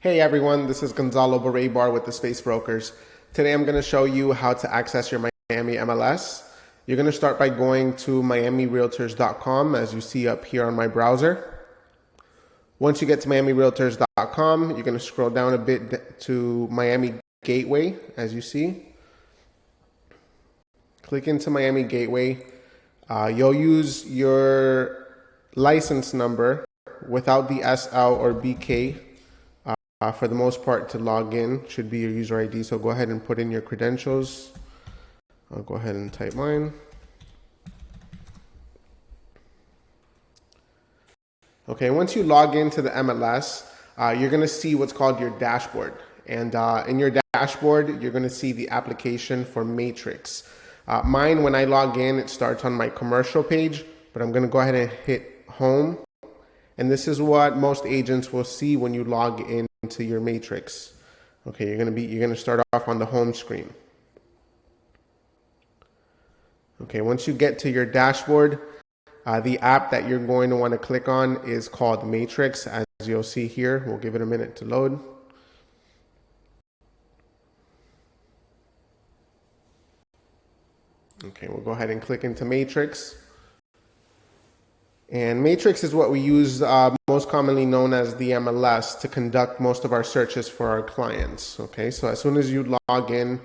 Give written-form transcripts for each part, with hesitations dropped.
Hey everyone, this is Gonzalo Baraybar with the Space Brokers. Today I'm going to show you how to access your Miami MLS. You're going to start by going to miamirealtors.com as you see up here on my browser. Once you get to miamirealtors.com, you're going to scroll down a bit to Miami Gateway as you see. Click into Miami Gateway. You'll use your license number without the SL or BK. For the most part, to log in should be your user ID. So go ahead and put in your credentials. I'll go ahead and type mine. Okay, once you log into the MLS, you're going to see what's called your dashboard. And in your dashboard, you're going to see the application for Matrix. Mine, when I log in, it starts on my commercial page, but I'm going to go ahead and hit home. And this is what most agents will see when you log into your Matrix. Okay, you're going to start off on the home screen. Okay, once you get to your dashboard, the app that you're going to want to click on is called Matrix, as you'll see here. We'll give it a minute to load. Okay, we'll go ahead and click into Matrix. And Matrix is what we use, most commonly known as the MLS, to conduct most of our searches for our clients. Okay, so as soon as you log in,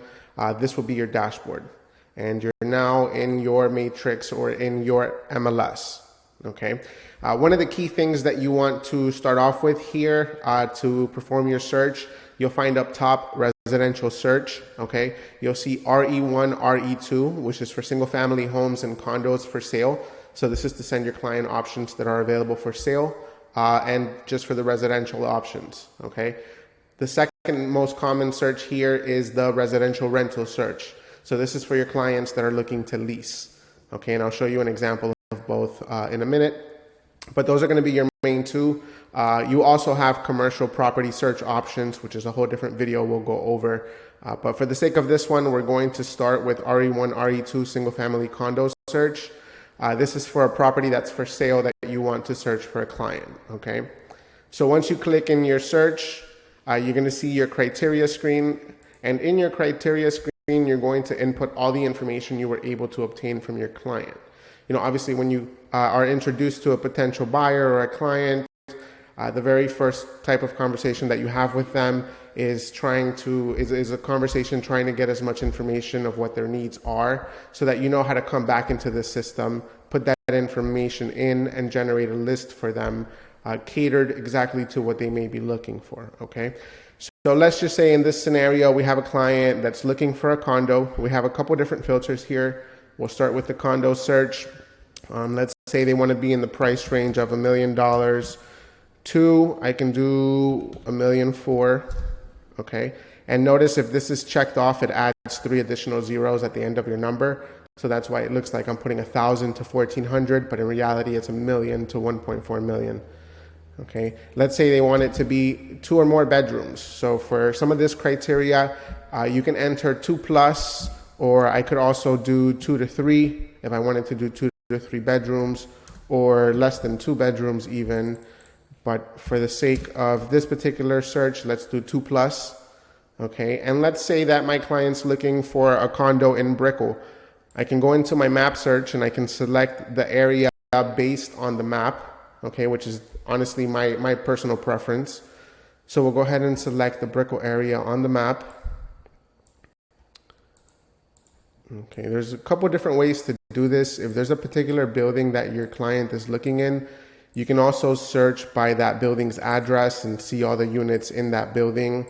this will be your dashboard. And you're now in your Matrix or in your MLS. Okay, one of the key things that you want to start off with here to perform your search, you'll find up top residential search. Okay, you'll see RE1, RE2, which is for single family homes and condos for sale. So this is to send your client options that are available for sale and just for the residential options, okay? The second most common search here is the residential rental search. So this is for your clients that are looking to lease, okay? And I'll show you an example of both in a minute. But those are going to be your main two. You also have commercial property search options, which is a whole different video we'll go over. But for the sake of this one, we're going to start with RE1, RE2 single family condo search. This is for a property that's for sale that you want to search for a client, okay? So once you click in your search, you're going to see your criteria screen. And in your criteria screen, you're going to input all the information you were able to obtain from your client. You know, obviously when you are introduced to a potential buyer or a client, the very first type of conversation that you have with them is a conversation trying to get as much information of what their needs are so that you know how to come back into the system, put that information in and generate a list for them catered exactly to what they may be looking for, okay? So let's just say in this scenario, we have a client that's looking for a condo. We have a couple different filters here. We'll start with the condo search. Let's say they want to be in the price range of $1 million. Two, I can do $1.4 million, okay? And notice if this is checked off, it adds 3 additional zeros at the end of your number. So that's why it looks like I'm putting 1,000 to 1,400, but in reality, it's $1 million to 1.4 million, okay? Let's say they want it to be 2 or more bedrooms. So for some of this criteria, you can enter 2+, or I could also do 2 to 3 if I wanted to do 2 to 3 bedrooms, or less than 2 bedrooms even. But for the sake of this particular search, let's do 2+, okay? And let's say that my client's looking for a condo in Brickell. I can go into my map search and I can select the area based on the map, okay, which is honestly my personal preference. So we'll go ahead and select the Brickell area on the map. Okay, there's a couple different ways to do this. If there's a particular building that your client is looking in, you can also search by that building's address and see all the units in that building.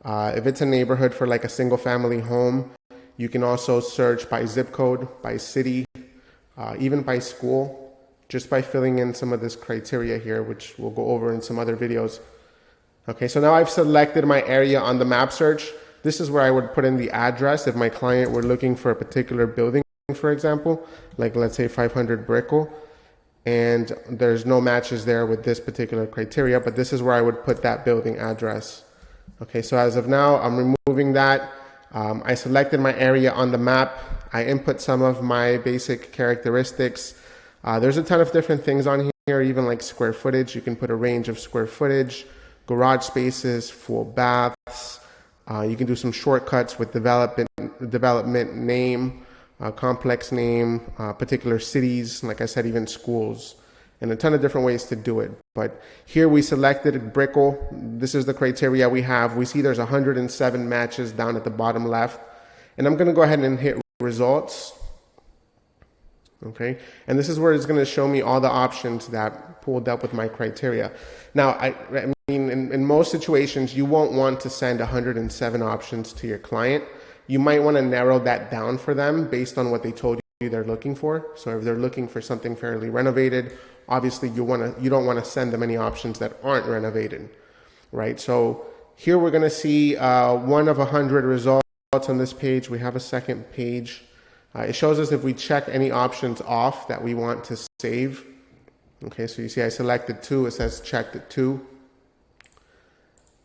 If it's a neighborhood for like a single family home, you can also search by zip code, by city, even by school, just by filling in some of this criteria here, which we'll go over in some other videos. Okay, so now I've selected my area on the map search. This is where I would put in the address if my client were looking for a particular building, for example, like let's say 500 Brickell. And there's no matches there with this particular criteria, but this is where I would put that building address. Okay, so as of now, I'm removing that. I selected my area on the map. I input some of my basic characteristics. There's a ton of different things on here, even like square footage. You can put a range of square footage. garage spaces, full baths. You can do some shortcuts with development name, complex name, particular cities, like I said, even schools, and a ton of different ways to do it. But here we selected Brickle. This is the criteria we have. We see there's 107 matches down at the bottom left. And I'm going to go ahead and hit results. Okay, and this is where it's going to show me all the options that pulled up with my criteria. Now, I mean, in most situations, you won't want to send 107 options to your client. You might want to narrow that down for them based on what they told you they're looking for. So if they're looking for something fairly renovated, obviously you don't want to send them any options that aren't renovated, right? So here we're going to see 1 of 100 results on this page. We have a second page. It shows us if we check any options off that we want to save. Okay, so you see I selected 2. It says checked at 2.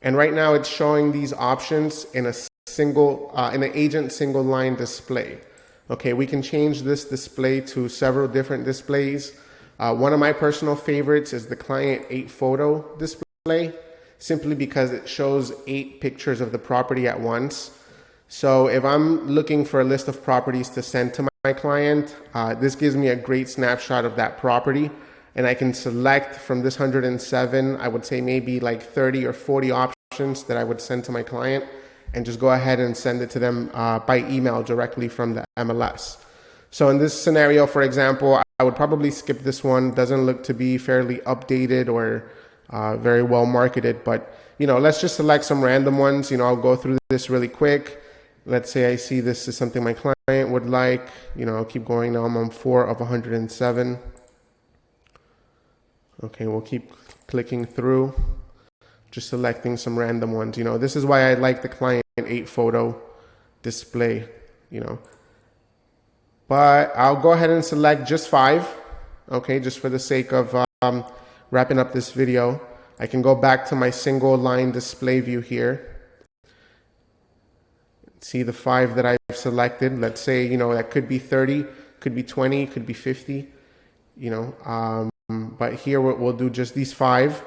And right now it's showing these options in a in an agent single line display. Okay, we can change this display to several different displays. One of my personal favorites is the client 8 photo display, simply because it shows 8 pictures of the property at once. So if I'm looking for a list of properties to send to my client, this gives me a great snapshot of that property, and I can select from this 107, I would say maybe like 30 or 40 options that I would send to my client, and just go ahead and send it to them by email directly from the MLS. So in this scenario, for example, I would probably skip this one. Doesn't look to be fairly updated or very well marketed, but let's just select some random ones. I'll go through this really quick. Let's say I see this is something my client would like. I'll keep going. Now I'm on 4 of 107. Okay, we'll keep clicking through, just selecting some random ones. This is why I like the client 8 photo display, But I'll go ahead and select just 5, okay, just for the sake of wrapping up this video. I can go back to my single line display view here. See the 5 that I've selected. Let's say, that could be 30, could be 20, could be 50, but here we'll do just these 5.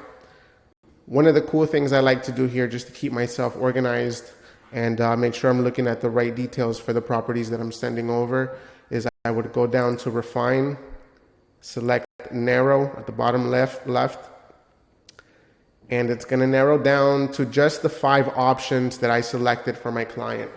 One of the cool things I like to do here, just to keep myself organized and make sure I'm looking at the right details for the properties that I'm sending over, is I would go down to refine, select narrow at the bottom left, and it's going to narrow down to just the 5 options that I selected for my client.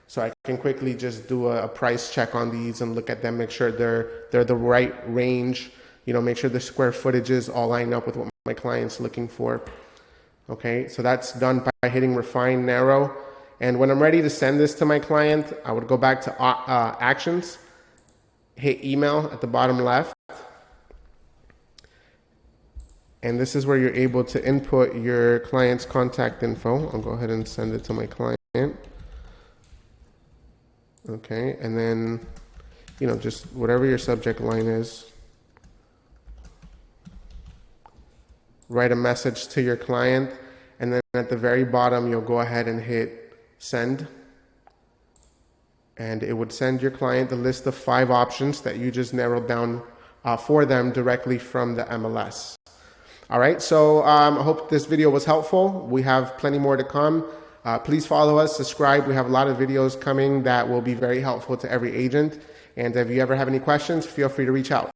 So I can quickly just do a price check on these and look at them, make sure they're the right range, make sure the square footages all line up with what my client's looking for. Okay, so that's done by hitting refine, narrow. And when I'm ready to send this to my client, I would go back to actions, hit email at the bottom left. And this is where you're able to input your client's contact info. I'll go ahead and send it to my client. Okay, and then, just whatever your subject line is. Write a message to your client, and then at the very bottom, you'll go ahead and hit send. And it would send your client a list of 5 options that you just narrowed down for them directly from the MLS. All right, so I hope this video was helpful. We have plenty more to come. Please follow us, subscribe. We have a lot of videos coming that will be very helpful to every agent. And if you ever have any questions, feel free to reach out.